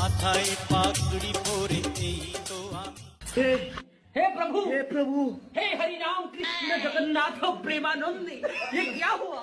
মাথায় পাগড়ি পরে এই তো আমি। हे प्रभु हे हरि राम कृष्ण जगन्नाथ प्रेमानंद ये क्या हुआ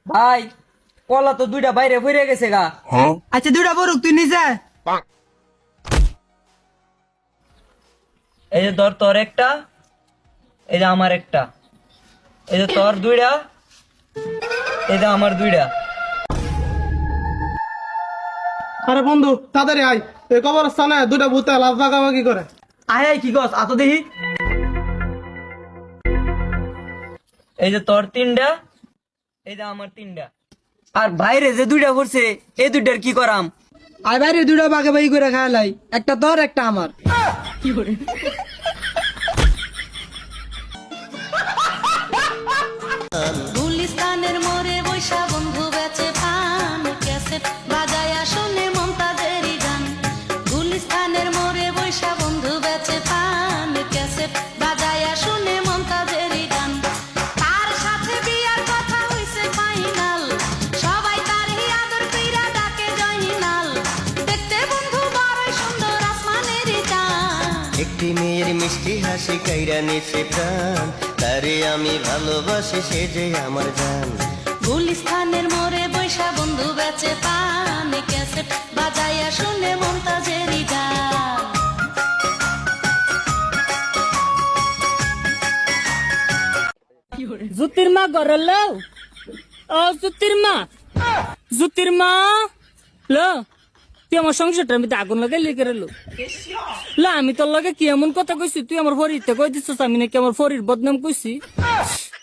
ভাই কলা তো দুইটা বাইরে ফিরে গেছে গা। আচ্ছা দুইটা বড় তুই নিজে এই যে তোর একটা, এই যে আমার একটা, এই যে তোর দুইটা, এই যে আমার দুইটা। আরে বন্ধু তাড়াতাড়ি আয় এই কবরস্থানে দুইটা ভূতে লাভ ভাগাভাগি করে। আয় আয় কি গছ আতো দেখি। এই যে তোর তিনটা, এই যে আমার তিনটা, আর বাইরে যে দুইটা পড়ছে এই দুইটার কি করাম? আয় বাইরে দুইটা ভাগাভাগি করে খাইলাই, একটা তোর একটা আমার। গুলিস্তানের মোড়ে বৈশা বন্ধু বেচে পান ক্যাসেট বাজায়া শুনে মমতাজেরই গান গুলিস্তানের মোড়ে বৈশা বন্ধু বেচে পান ক্যাসেট বাজায়া শুনে মমতাজেরই গান তার সাথে বিয়ার কথা হইছে ফাইনাল সবাই তারই আদর কইরা ডাকে জয়নাল দেখতে বন্ধু বড়ই সুন্দর আসমানেরই চাঁদ একটি মেয়ের মিষ্টি হাসি কাইরা নিছে প্রাণ তারে আমি ভালোবাসি সে যে আমার জান গুলিস্তানের মোড়ে বৈশা বন্ধু বেচে পান ক্যাসেট বাজায়া শুনে মমতাজেরই গান জ্যোতির্মা গরল ও জ্যোতির্মা ল তুই আমার সংসারটার মধ্যে আগুন লাগাই লিখে রেলো ল আমি তোর লগে কি এমন কথা কইছি তুই আমার ফরিতে কই দিছিস আমি নাকি আমার ফরির বদনাম কইছি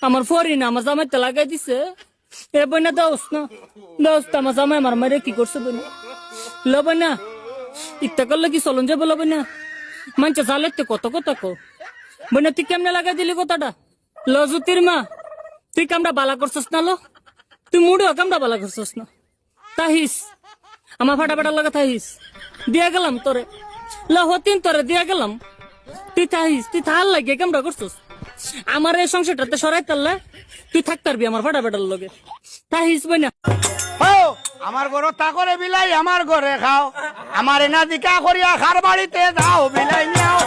আমার ফরি না আমার জামাইতে লাগাই দিছে এ বইনা দোস্ত আমার জামাই আমার মারে কি করছে বইনা ল বইনা ইত্যা করলে কি চলন যাবো ল বইনা মানছে জালেতে কত কথা কো বইনা তুই কেমনে লাগাই দিলি কথাটা ল জ্যোতির্মা তুই কামটা বালা করছিস না লো তুই মুড়েও কামটা বালা করছিস না তাহিস আমার ফাটাফাটার লাগে থাহিস দিয়া গেলাম তোরে লহতিন তোরে দিয়া গেলাম তুই থাহিস তুই থাল লাগে কামটা করছিস আমার এই সংসারটাতে সরাই তারলে তুই থাক পারবি আমার ফাটাফাটার লগে থাহিস বইনা আমার ঘরে তা করে বিলাই আমার ঘরে খাও আমার এনা দিকা করিয়া খার বাড়িতে যাও বিলাই নিয়াও